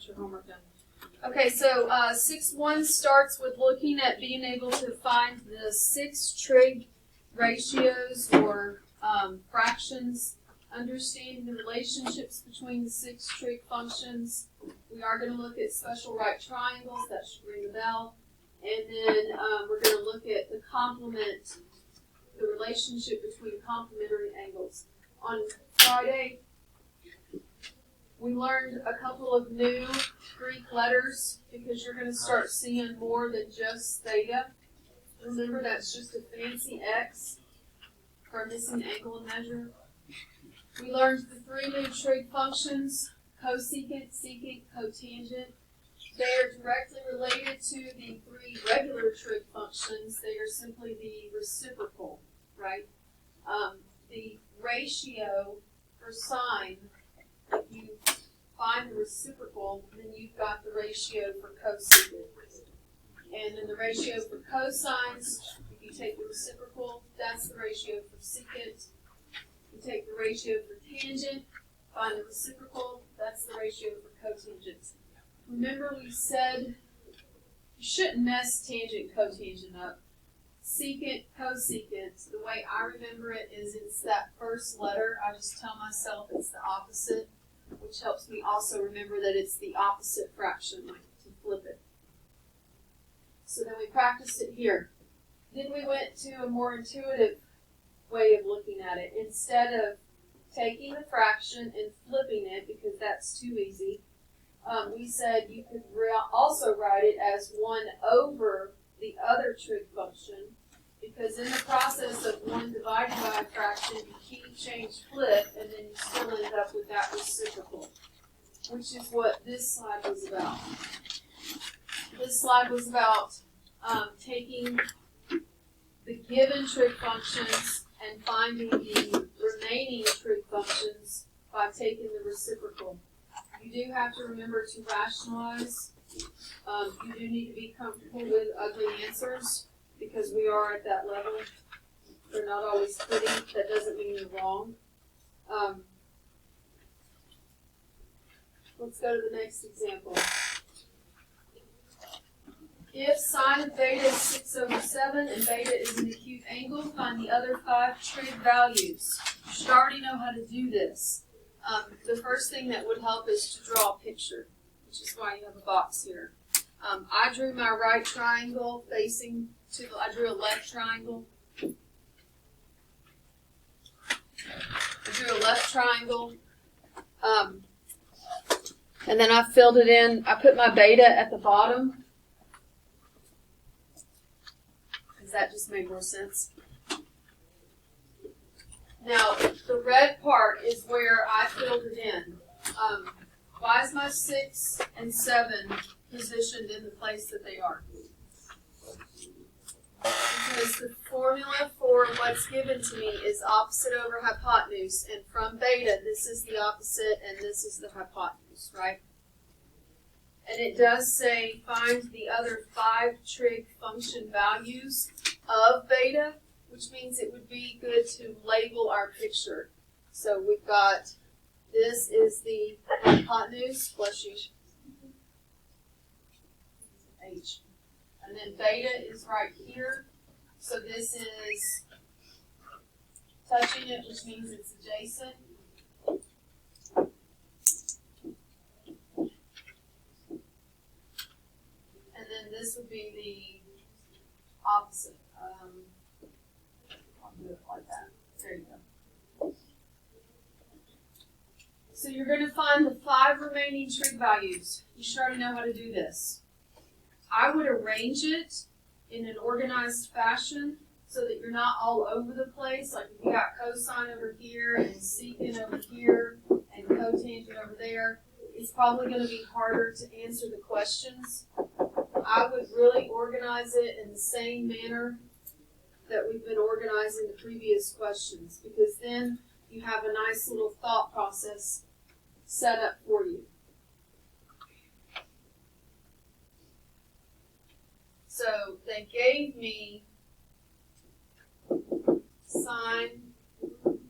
get your homework done. Okay, so 6.1 starts with looking at being able to find the 6 trig ratios or fractions, understanding the relationships between the 6 trig functions. We are going to look at special right triangles, that should ring the bell. And then we're going to look at the complement, the relationship between complementary angles. On Friday, we learned a couple of new Greek letters because you're going to start seeing more than just theta. Remember, that's just a fancy X for a missing angle and measure. We learned the 3 new trig functions, cosecant, secant, cotangent. They are directly related to the 3 regular trig functions. They are simply the reciprocal, right? The ratio for sine, if you find the reciprocal, then you've got the ratio for cosecant. And then the ratio for cosines, if you take the reciprocal, that's the ratio for secant. You take the ratio for tangent, find the reciprocal, that's the ratio for cotangent. Remember we said you shouldn't mess tangent, cotangent up. Secant, cosecant, the way I remember it is it's that first letter. I just tell myself it's the opposite, which helps me also remember that it's the opposite fraction, like to flip it. So then we practiced it here. Then we went to a more intuitive way of looking at it. Instead of taking the fraction and flipping it, because that's too easy, we said you could also write it as 1 over the other trig function, because in the process of 1 divided by a fraction, you keep, change, flip, and then you still end up with that reciprocal, which is what this slide was about. This slide was about taking the given trig functions and finding the remaining trig functions by taking the reciprocal. You do have to remember to rationalize. You do need to be comfortable with ugly answers because we are at that level. They're not always pretty. That doesn't mean you're wrong. Let's go to the next example. If sine of beta is 6 over 7 and beta is an acute angle, find the other 5 trig values. You should already know how to do this. The first thing that would help is to draw a picture, which is why you have a box here. I drew my right triangle facing to the, I drew a left triangle. And then I filled it in. I put my beta at the bottom, because that just made more sense. Now, the red part is where I filled it in. Why is my 6 and 7 positioned in the place that they are? Because the formula for what's given to me is opposite over hypotenuse, and from beta, this is the opposite and this is the hypotenuse, right? And it does say find the other 5 trig function values of beta, which means it would be good to label our picture. So we've got, this is the hypotenuse, bless you, H. And then beta is right here. So this is touching it, which means it's adjacent. And then this would be the opposite. I'll do it like that. There you go. So you're going to find the 5 remaining trig values. You should already know how to do this. I would arrange it in an organized fashion so that you're not all over the place. Like if you got cosine over here and secant over here and cotangent over there, it's probably going to be harder to answer the questions. I would really organize it in the same manner that we've been organizing the previous questions, because then you have a nice little thought process set up for you. So they gave me sine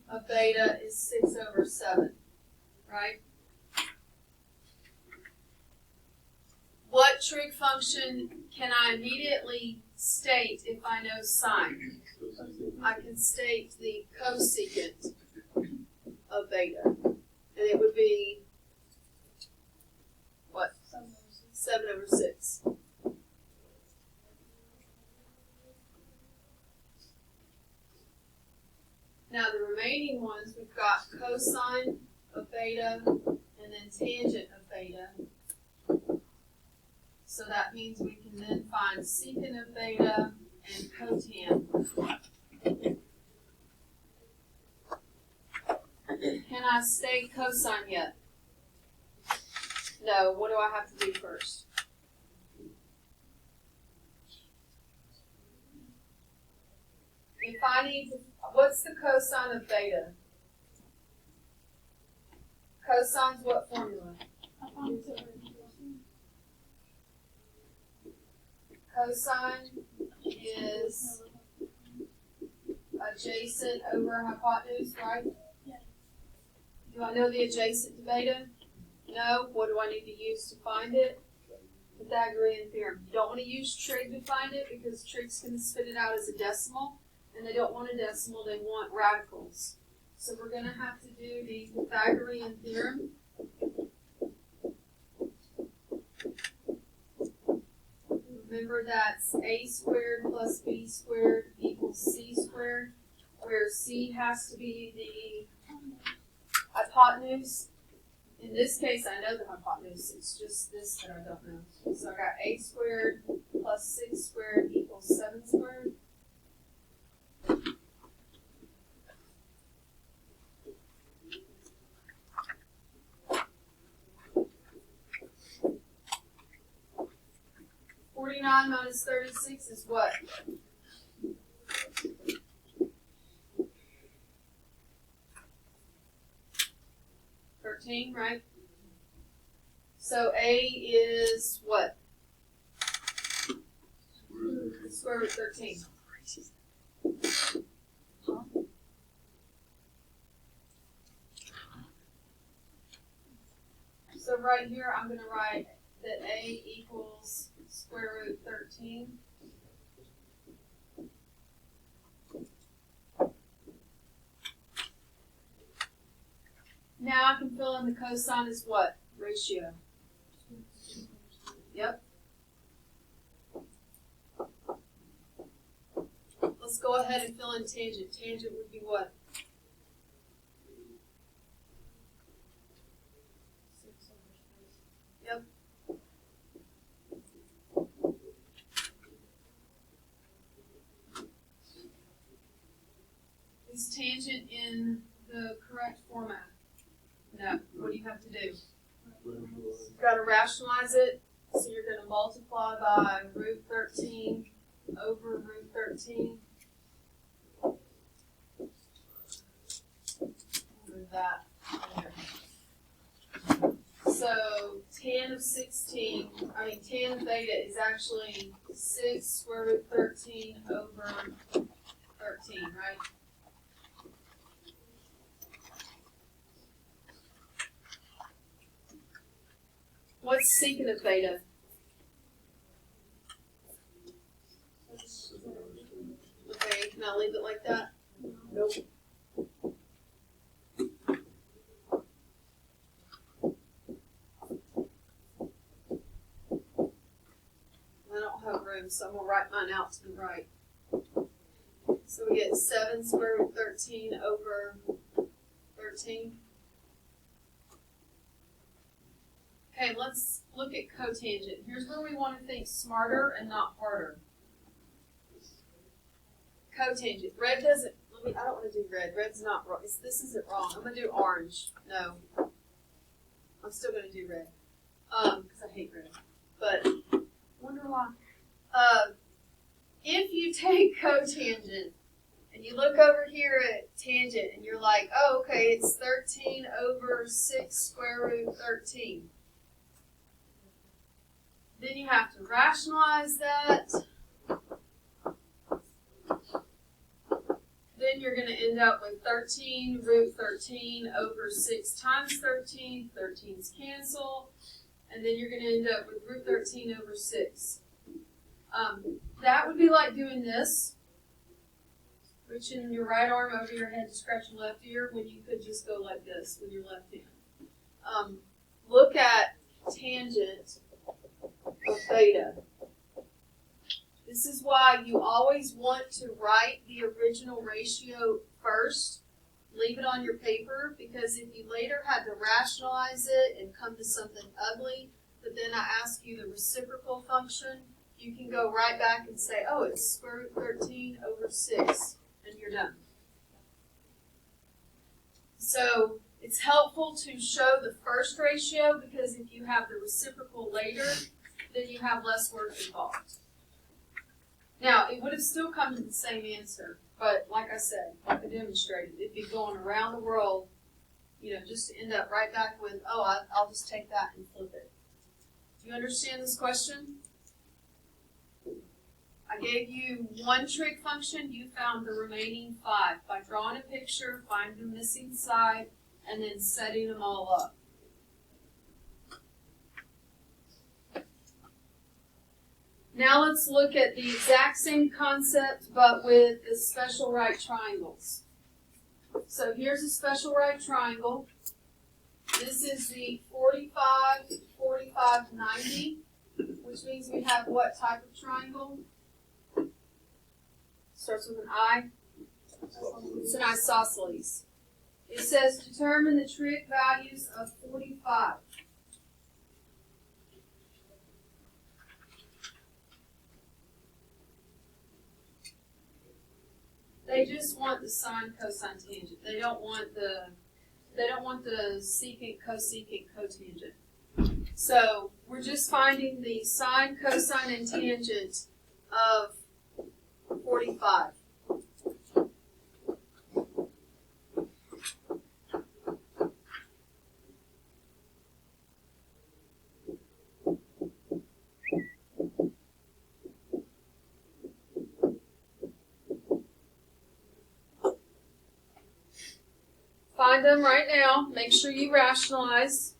of beta is 6 over 7, right? trig function can I immediately state if I know sine? I can state the cosecant of beta. And it would be, what? 7 over 6. Now the remaining ones, we've got cosine of beta and then tangent of beta. So that means we can then find secant of beta and cotan. Can I state cosine yet? No. What do I have to do first? If I need to, what's the cosine of beta? Cosine's what formula? Cosine is adjacent over hypotenuse, right? Do I know the adjacent to beta? No. What do I need to use to find it? Pythagorean theorem. You don't want to use trig to find it because trig's going to spit it out as a decimal, and they don't want a decimal, they want radicals. So we're going to have to do the Pythagorean theorem. Remember that's a squared plus b squared equals c squared, where c has to be the hypotenuse. In this case, I know the hypotenuse. It's just this that I don't know. So I got a squared plus 6 squared equals 7 squared. Minus 36 is what? 13, right? So A is what? Square root 13. So right here, I'm going to write that A equals square root 13. Now I can fill in the cosine as what? Ratio. Yep. Let's go ahead and fill in tangent. Tangent would be what? Yep. Is tangent in the correct format? No. What do you have to do? You've got to rationalize it. So you're going to multiply by root 13 over root 13. Move that there. So tan of 16, tan of beta is actually 6 square root 13 over 13, right? What's secant of beta? Okay, can I leave it like that? Nope. I don't have room, so I'm going to write mine out to the right. So we get 7 square root 13 over 13. Okay, let's look at cotangent. Here's where we want to think smarter and not harder. Cotangent. Red doesn't, I don't want to do red. Red's not wrong. This isn't wrong. I'm going to do orange. No. I'm still going to do red. Because I hate red. But, wonder why. If you take cotangent, and you look over here at tangent, and you're like, oh, okay, it's 13 over 6 square root 13. Then you have to rationalize that. Then you're going to end up with 13 root 13 over 6 times 13. 13's cancel. and then you're going to end up with root 13 over 6. That would be like doing this, reaching your right arm over your head to scratch your left ear when you could just go like this with your left hand. Look at tangent of theta. This is why you always want to write the original ratio first. Leave it on your paper, because if you later had to rationalize it and come to something ugly, but then I ask you the reciprocal function, you can go right back and say, oh, it's square root 13 over 6, and you're done. So it's helpful to show the first ratio, because if you have the reciprocal later, then you have less work involved. Now, it would have still come to the same answer, but like I said, like I demonstrated, it'd be going around the world, just to end up right back with, oh, I'll just take that and flip it. Do you understand this question? I gave you one trig function. You found the remaining 5 by drawing a picture, finding the missing side, and then setting them all up. Now let's look at the exact same concept, but with the special right triangles. So here's a special right triangle. This is the 45, 45, 90, which means we have what type of triangle? Starts with an I. It's an isosceles. It says determine the trig values of 45. They just want the sine, cosine, tangent. They don't want the secant, cosecant, cotangent. So we're just finding the sine, cosine, and tangent of 45. Find them right now. Make sure you rationalize.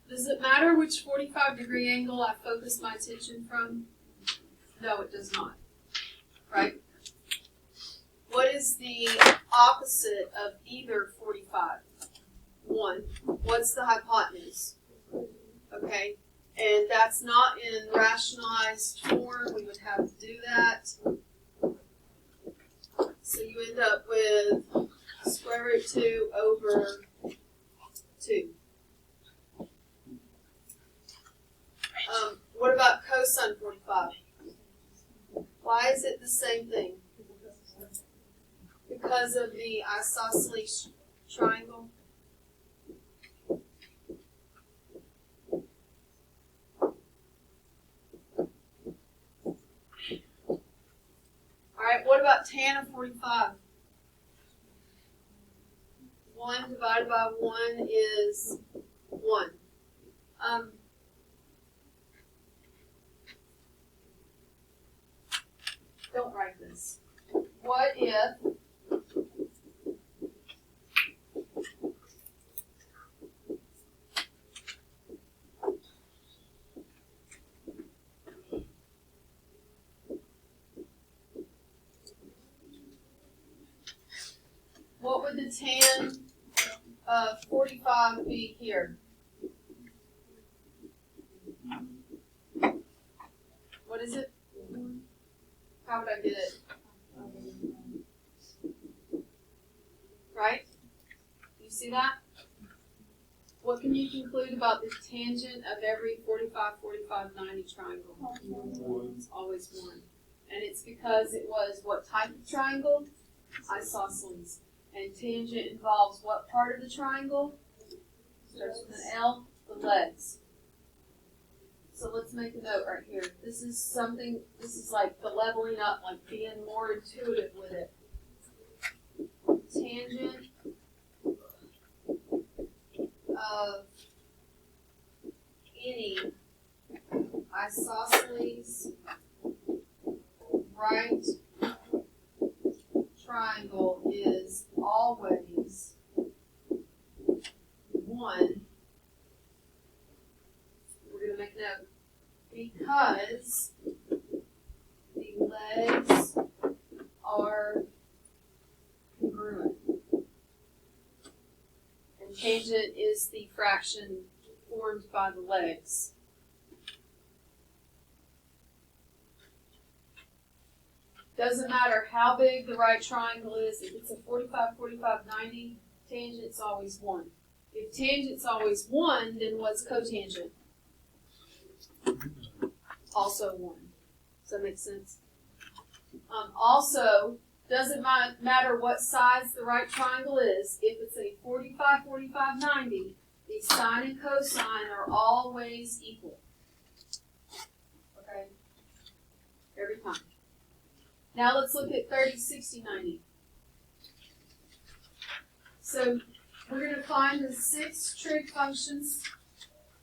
Does it matter which 45-degree angle I focus my attention from? No, it does not. Right? What is the opposite of either 45? 1. What's the hypotenuse? Okay. And that's not in rationalized form. We would have to do that. So you end up with square root 2 over 2. What about cosine 45? Why is it the same thing? Because of the isosceles triangle. Alright, what about tan of 45? 1 divided by 1 is 1. Don't write this. What if what would the tan of 45 be here? What is it? how would I get it? Right? You see that? What can you conclude about the tangent of every 45, 45, 90 triangle? It's always 1. And it's because it was what type of triangle? Isosceles. And tangent involves what part of the triangle? Starts with an L, the legs. So let's make a note right here. This is like the leveling up, like being more intuitive with it. Tangent of any isosceles right triangle is always 1. We're going to make note because the legs are congruent. And tangent is the fraction formed by the legs. Doesn't matter how big the right triangle is. If it's a 45, 45, 90, tangent's always 1. If tangent's always 1, then what's cotangent? Also 1. Does that make sense? Also, doesn't matter what size the right triangle is. If it's a 45, 45, 90, the sine and cosine are always equal. Okay? Every time. Now let's look at 30, 60, 90. So we're going to find the 6 trig functions.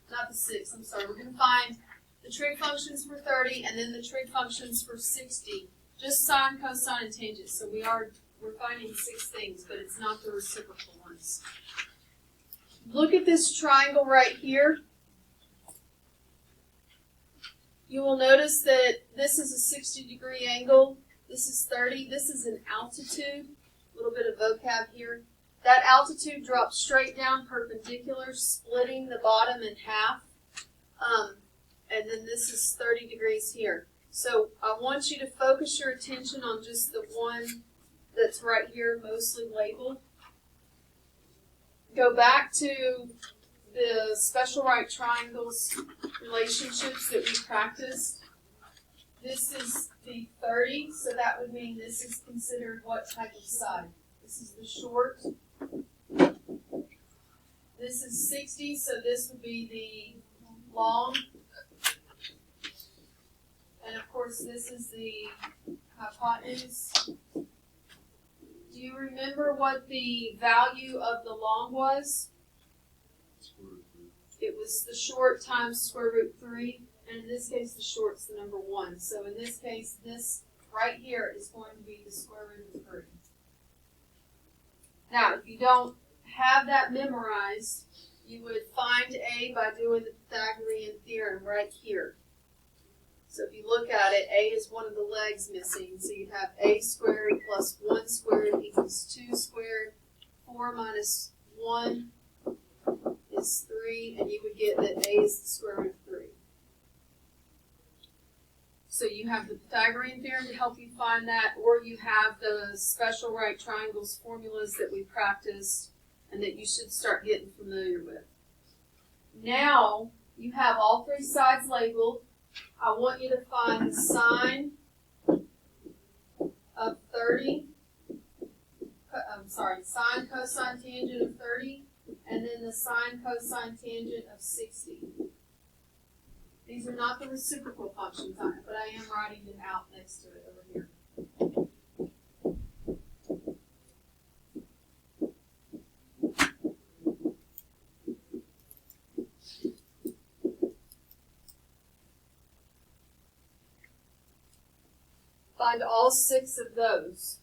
Not the 6, I'm sorry. We're going to find the trig functions for 30 and then the trig functions for 60. Just sine, cosine, and tangent. So we're finding 6 things, but it's not the reciprocal ones. Look at this triangle right here. You will notice that this is a 60-degree angle. This is 30. This is an altitude. A little bit of vocab here. That altitude drops straight down perpendicular, splitting the bottom in half. And then this is 30 degrees here. So I want you to focus your attention on just the one that's right here, mostly labeled. Go back to the special right triangles relationships that we practiced. This is the 30, so that would mean this is considered what type of side? This is the short. This is 60, so this would be the long. And of course, this is the hypotenuse. Do you remember what the value of the long was? It was the short times square root 3. And in this case, the short's the number 1. So in this case, this right here is going to be the square root of 3. Now, if you don't have that memorized, you would find A by doing the Pythagorean theorem right here. So if you look at it, A is one of the legs missing. So you'd have A squared plus 1 squared equals 2 squared. 4 minus 1 is 3. And you would get that A is the square root of 3. So you have the Pythagorean theorem to help you find that, or you have the special right triangles formulas that we practiced and that you should start getting familiar with. Now you have all 3 sides labeled. I want you to find the sine of 30, sine, cosine, tangent of 30, and then the sine, cosine, tangent of 60. These are not the reciprocal functions, but I am writing it out next to it over here. Find all 6 of those.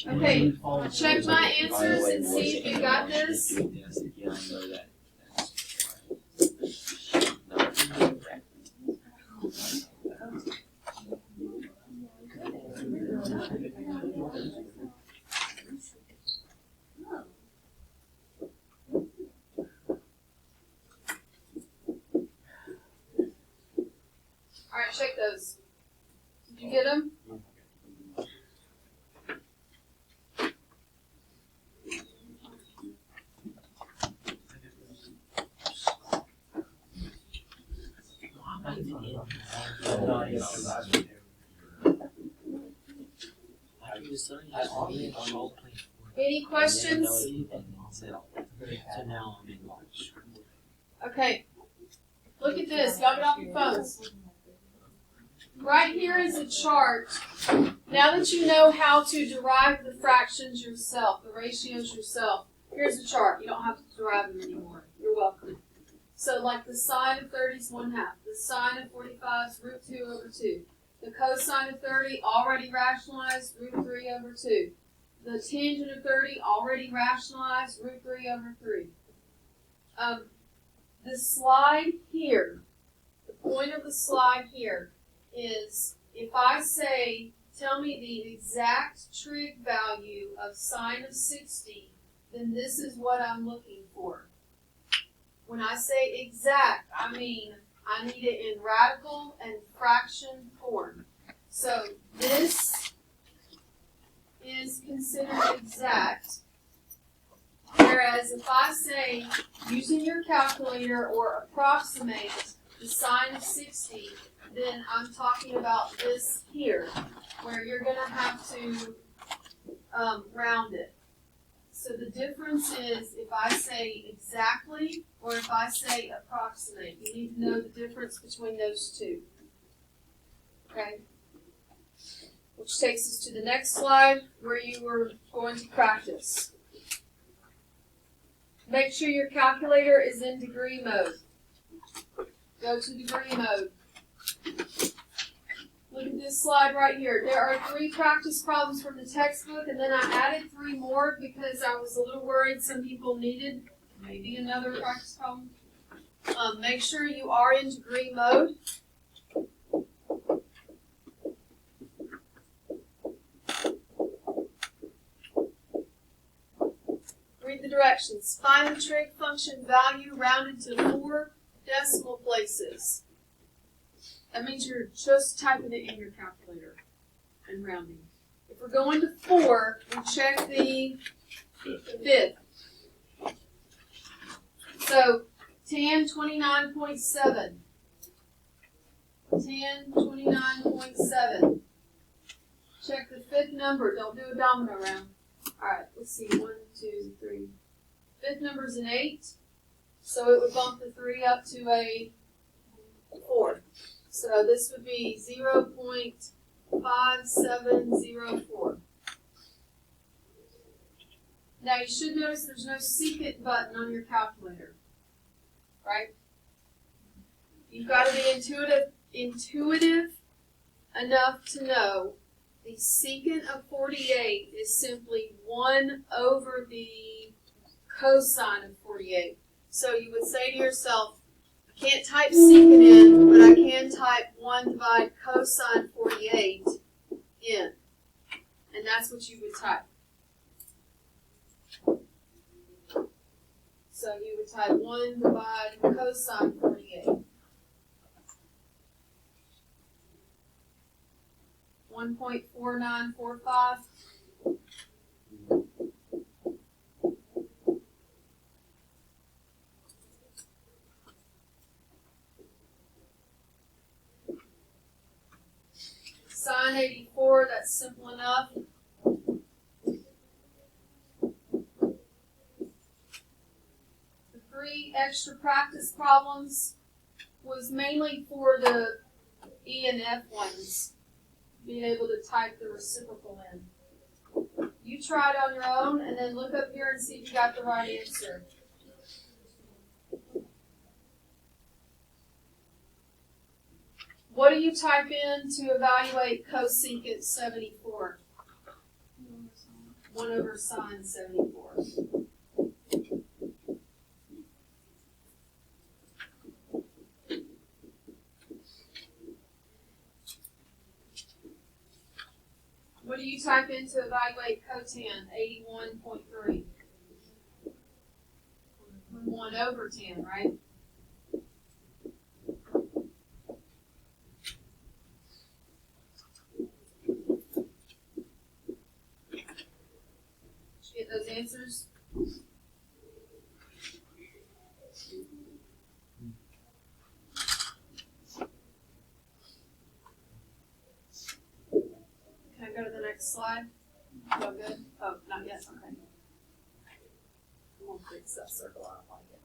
Okay, check my answers and see if you got this. Alright, check those. Did you get them? Any questions? Okay. Look at this. Y'all get off your phones. Right here is a chart. Now that you know how to derive the fractions yourself, the ratios yourself, here's a chart. You don't have to derive them anymore. You're welcome. So like the sine of 30 is 1/2. The sine of 45 is root 2 over 2. The cosine of 30 already rationalized, root 3 over 2. The tangent of 30 already rationalized, root 3 over 3. The slide here, the point of the slide here is if I say, tell me the exact trig value of sine of 60, then this is what I'm looking for. When I say exact, I mean I need it in radical and fraction form. So this is considered exact. Whereas if I say, using your calculator or approximate the sine of 60, then I'm talking about this here, where you're going to have to round it. So the difference is if I say exactly or if I say approximate. You need to know the difference between those two. Okay? Which takes us to the next slide where you were going to practice. Make sure your calculator is in degree mode. Go to degree mode. Look at this slide right here. There are 3 practice problems from the textbook, and then I added 3 more because I was a little worried some people needed maybe another practice problem. Make sure you are in degree mode. Read the directions. Find the trig function value rounded to 4 decimal places. That means you're just typing it in your calculator and rounding. If we're going to 4, we check the fifth. So tan 29.7. Tan 29.7. Check the 5th number. Don't do a domino round. Alright, let's see. 1, 2, 3. 5th number is an 8. So it would bump the 3 up to a 4. So this would be 0.5704. Now you should notice there's no secant button on your calculator, right? You've got to be intuitive enough to know the secant of 48 is simply 1 over the cosine of 48. So you would say to yourself, I can't type secant in, but I can type 1 divide cosine 48 in. And that's what you would type. So you would type 1 divide cosine 48. 1.4945. Sine 84, that's simple enough. The 3 extra practice problems was mainly for the E and F ones, being able to type the reciprocal in. You try it on your own and then look up here and see if you got the right answer. What do you type in to evaluate cosecant 74? 1 over sine 74. What do you type in to evaluate cotan? 81.3. 1 over 10, right? Did you get those answers? Can I go to the next slide? Go good? Oh, not yet. Okay. I'm going to fix that circle. I don't like it.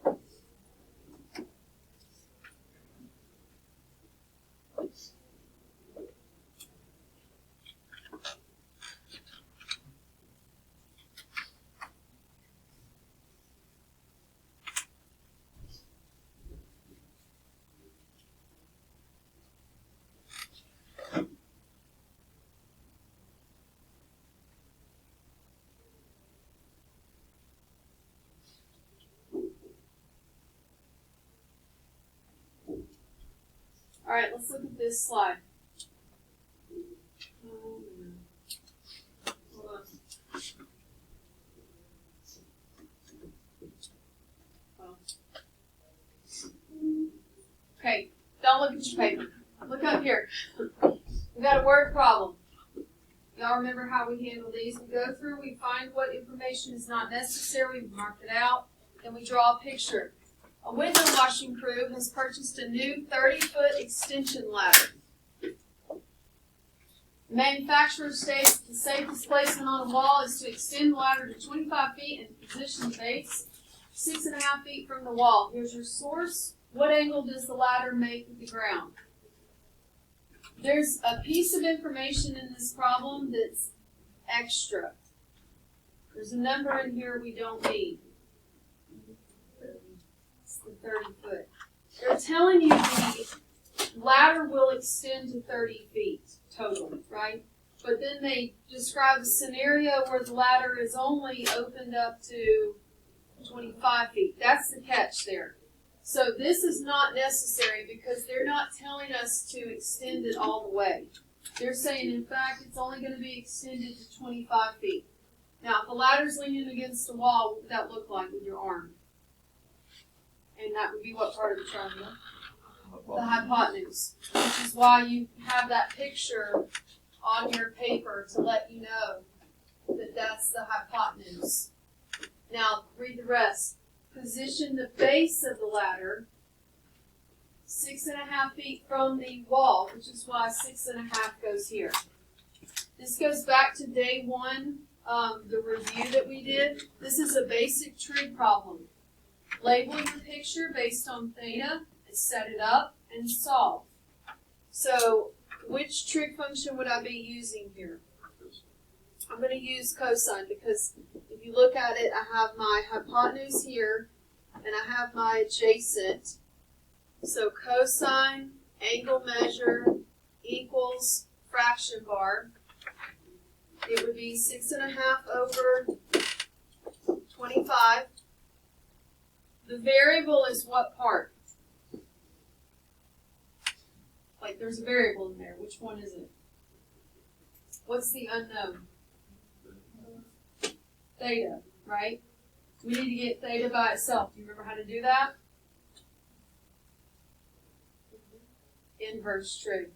All right, let's look at this slide. Hold on. Okay, don't look at your paper. Look up here. We got a word problem. Y'all remember how we handle these? We go through, we find what information is not necessary, we mark it out, and we draw a picture. A window washing crew has purchased a new 30-foot extension ladder. The manufacturer states the safest placement on a wall is to extend the ladder to 25 feet and position the base 6.5 feet from the wall. Here's your source. What angle does the ladder make with the ground? There's a piece of information in this problem that's extra. There's a number in here we don't need. It's the 30 foot. They're telling you the ladder will extend to 30 feet total, right? But then they describe a scenario where the ladder is only opened up to 25 feet. That's the catch there. So this is not necessary because they're not telling us to extend it all the way. They're saying, in fact, it's only going to be extended to 25 feet. Now, if the ladder's leaning against the wall, what would that look like with your arm? And that would be what part of the triangle? The hypotenuse. Which is why you have that picture on your paper to let you know that that's the hypotenuse. Now, read the rest. Position the base of the ladder 6.5 feet from the wall, which is why 6.5 goes here. This goes back to day one, the review that we did. This is a basic trig problem. Label your picture based on theta, and set it up, and solve. So, which trig function would I be using here? I'm going to use cosine because if you look at it, I have my hypotenuse here and I have my adjacent. So cosine, angle measure, equals fraction bar. It would be 6.5 over 25. The variable is what part? Like there's a variable in there. Which one is it? What's the unknown? Theta, right? We need to get theta by itself. Do you remember how to do that? Inverse trig.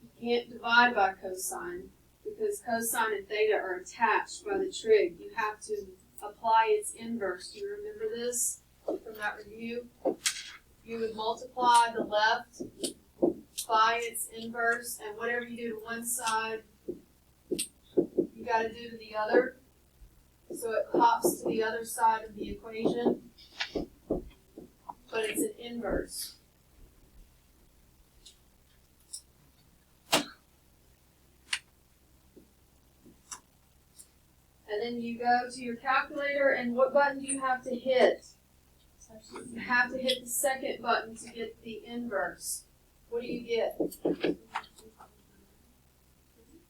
You can't divide by cosine because cosine and theta are attached by the trig. You have to apply its inverse. Do you remember this from that review? You would multiply the left by its inverse, and whatever you do to one side, you got to do to the other. So it pops to the other side of the equation, but it's an inverse. And then you go to your calculator, and what button do you have to hit? You have to hit the second button to get the inverse. What do you get?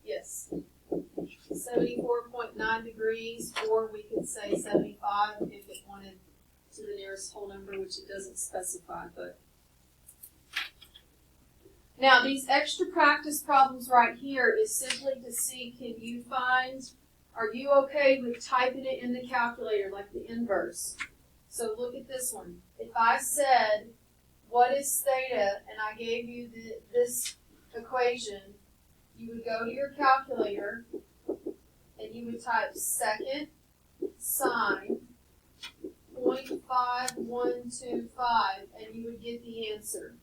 Yes. 74.9 degrees, or we could say 75 if it wanted to the nearest whole number, which it doesn't specify. But now these extra practice problems right here is simply to see, can you find, are you okay with typing it in the calculator like the inverse? So look at this one. If I said, what is theta, and I gave you this equation, you would go to your calculator and you would type second sine 0.5125 and you would get the answer.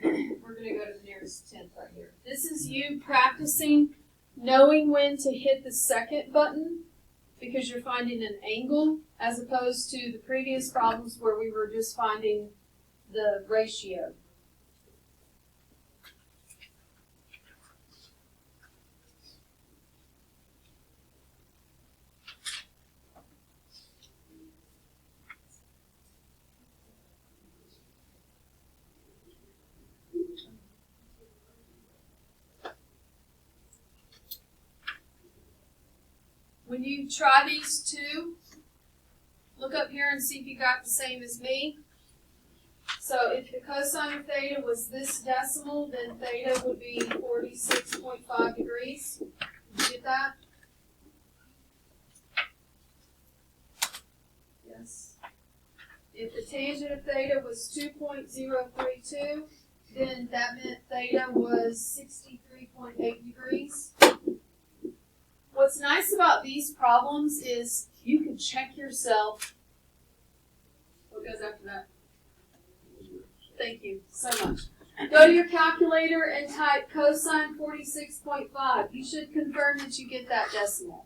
We're going to go to the nearest tenth right here. This is you practicing knowing when to hit the second button because you're finding an angle as opposed to the previous problems where we were just finding the ratio. When you try these two, look up here and see if you got the same as me. So if the cosine of theta was this decimal, then theta would be 46.5 degrees. Did you get that? Yes. If the tangent of theta was 2.032, then that meant theta was 63.8 degrees. What's nice about these problems is you can check yourself. What goes after that? Thank you so much. Go to your calculator and type cosine 46.5. You should confirm that you get that decimal.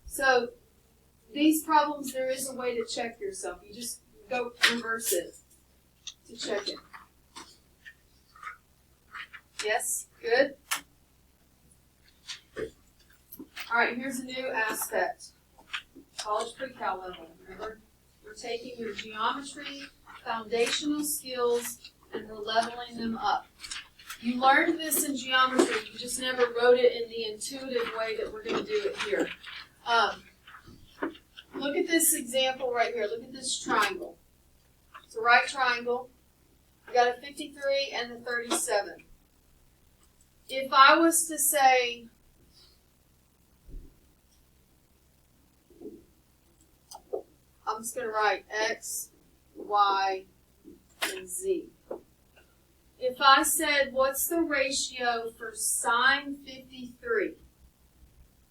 So these problems, there is a way to check yourself. You just go reverse it to check it. Yes? Good? All right, here's a new aspect. College pre-cal level. Remember, we're taking your geometry, foundational skills, and we're leveling them up. You learned this in geometry, you just never wrote it in the intuitive way that we're going to do it here. Look at this example right here. Look at this triangle. It's a right triangle. We got a 53 and a 37. If I was to say, I'm just going to write X, Y, and Z. If I said, what's the ratio for sine 53?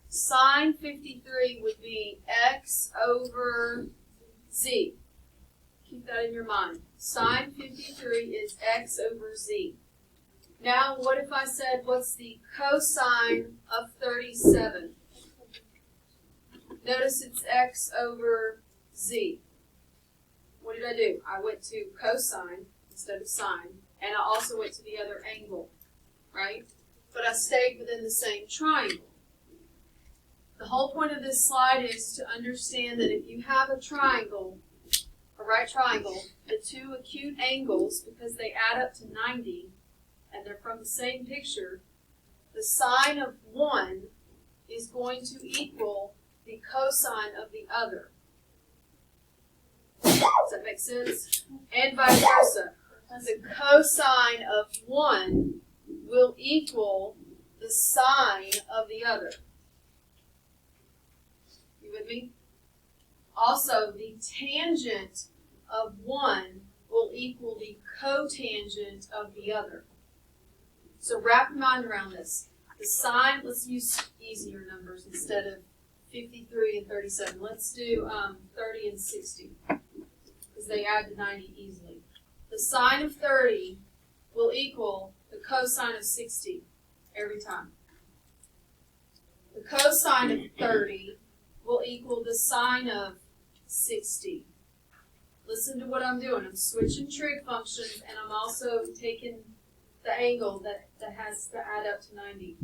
Sine 53 would be X over Z. Keep that in your mind. Sine 53 is X over Z. Now, what if I said, what's the cosine of 37? Notice it's X over Z. What did I do? I went to cosine instead of sine, and I also went to the other angle, right? But I stayed within the same triangle. The whole point of this slide is to understand that if you have a triangle, a right triangle, the two acute angles, because they add up to 90, and they're from the same picture, the sine of one is going to equal the cosine of the other. Does that make sense? And vice versa. The cosine of one will equal the sine of the other. You with me? Also, the tangent of one will equal the cotangent of the other. So wrap your mind around this. The sine, let's use easier numbers instead of 53 and 37. Let's do 30 and 60. Because they add to 90 easily. The sine of 30 will equal the cosine of 60 every time. The cosine of 30 will equal the sine of 60. Listen to what I'm doing. I'm switching trig functions, and I'm also taking the angle that has to add up to 90.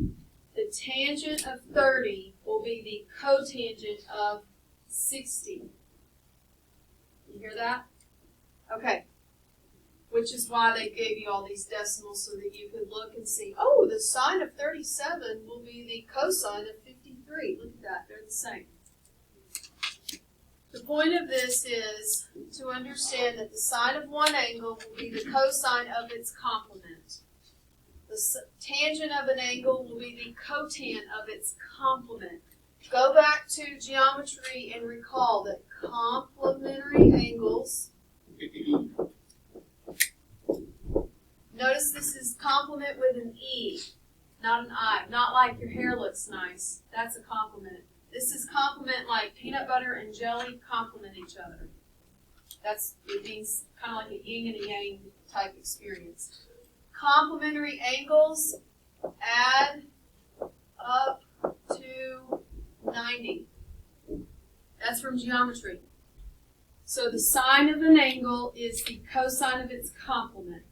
The tangent of 30 will be the cotangent of 60. You hear that? Okay. which is why they gave you all these decimals so that you could look and see, oh, the sine of 37 will be the cosine of 53. Look at that, they're the same. The point of this is to understand that the sine of one angle will be the cosine of its complement. The tangent of an angle will be the cotan of its complement. Go back to geometry and recall that complementary angles, notice this is complement with an E, not an I. Not like your hair looks nice. That's a complement. This is complement like peanut butter and jelly complement each other. It means kind of like a yin and a yang type experience. Complementary angles add up to 90. That's from geometry. So the sine of an angle is the cosine of its complement.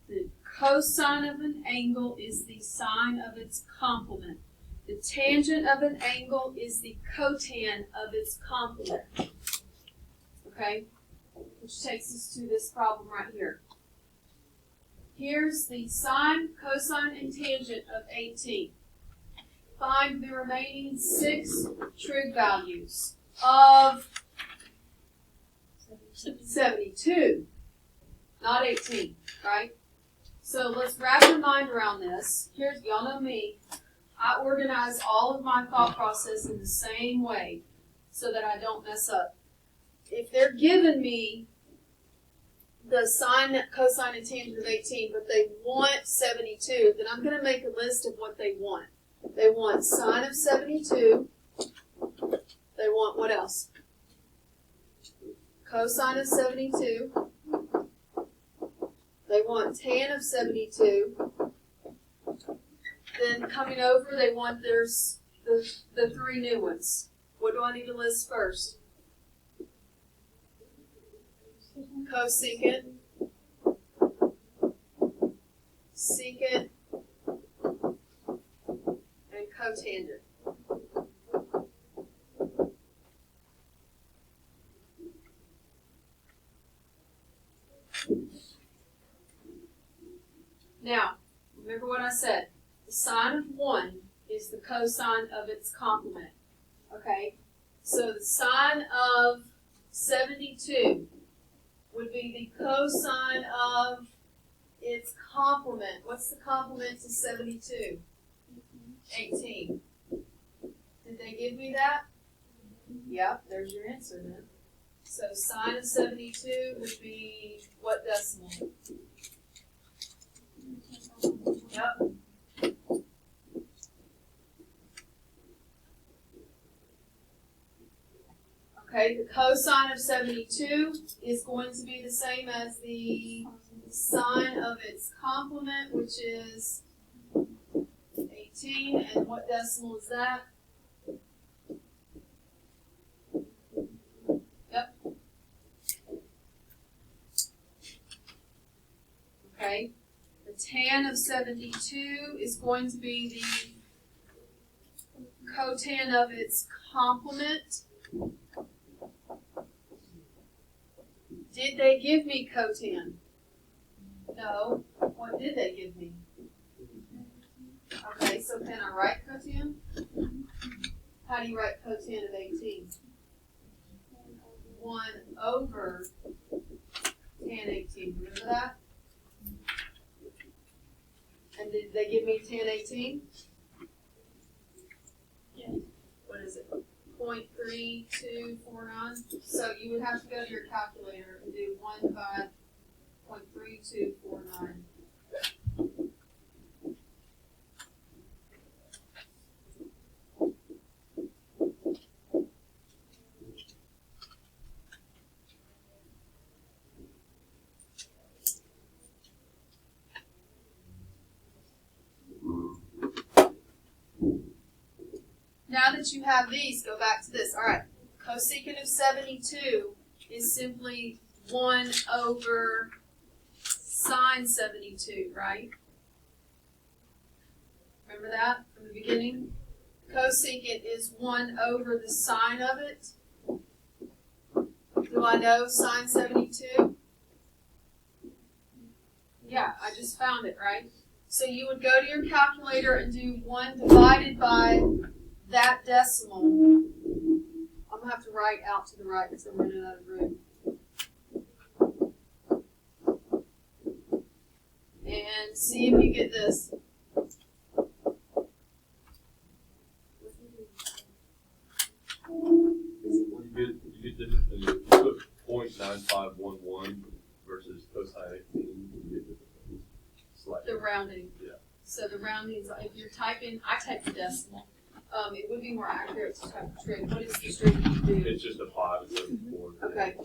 The cosine of an angle is the sine of its complement. The tangent of an angle is the cotan of its complement. Okay? Which takes us to this problem right here. Here's the sine, cosine, and tangent of 18. Find the remaining 6 trig values of 72, not 18, right? So let's wrap your mind around this. Here's, y'all know me, I organize all of my thought process in the same way so that I don't mess up. If they're giving me the sine, cosine, and tangent of 18, but they want 72, then I'm going to make a list of what they want. They want sine of 72. They want what else? Cosine of 72. They want tan of 72. Then coming over, they want the 3 new ones. What do I need to list first? Cosecant, secant, and cotangent. Now, remember what I said. The sine of 1 is the cosine of its complement. Okay? So the sine of 72 would be the cosine of its complement. What's the complement to 72? 18. Did they give me that? Yep, there's your answer then. So sine of 72 would be what decimal? Yep. Okay, the cosine of 72 is going to be the same as the sine of its complement, which is 18. And what decimal is that? Yep. Okay. The tan of 72 is going to be the cotan of its complement. Did they give me cotan? No. What did they give me? Okay, so can I write cotan? How do you write cotan of 18? 1 over tan 18. Remember that? And did they give me tan 18? Yeah. What is it? 0.3249. So you would have to go to your calculator and do 1 divided 0.3249. Now that you have these, go back to this. All right, cosecant of 72 is simply 1 over sine 72, right? Remember that from the beginning? Cosecant is 1 over the sine of it. Do I know sine 72? Yeah, I just found it, right? So you would go to your calculator and do 1 divided by that decimal. I'm going to have to write out to the right because I'm running out of room. And see if you get this. You get different things. You put 0.9511 versus cosine 18, you get different things. Slightly. The rounding. Yeah. So the rounding is, if you're typing, I type the decimal. It would be more accurate to type the trig. What is the trig you do? It's just a 5 instead of 4. Okay.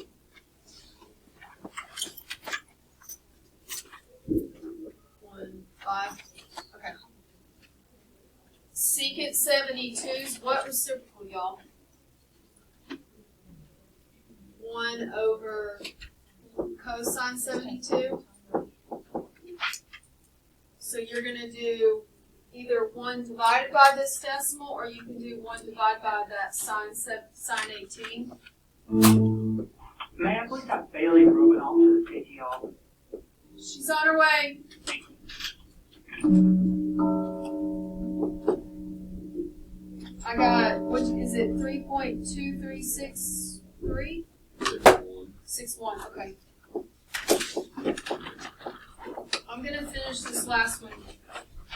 1, 5. Okay. Secant 72's what reciprocal, y'all? 1 over cosine 72. So you're going to do either 1 divided by this decimal, or you can do 1 divided by that sine 18. May I please have Bailey Rubinoff to the stage, y'all? She's on her way. I got, which is it, 3.2363? 6.1, okay. I'm going to finish this last one.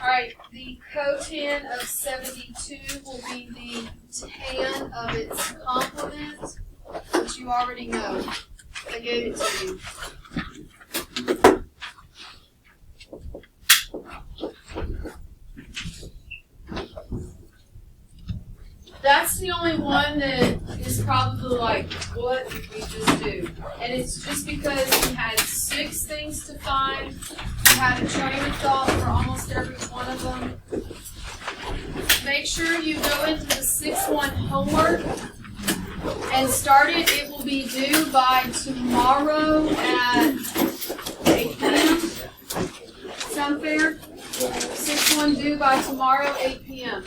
Alright, the cotan of 72 will be the tan of its complement, which you already know. I gave it to you. That's the only one that is probably like, what did we just do? And it's just because we had 6 things to find. We had a train of thought for almost every one of them. Make sure you go into the 6-1 homework and start it. It will be due by tomorrow at 8 p.m. Sound fair? 6-1 due by tomorrow, 8 p.m.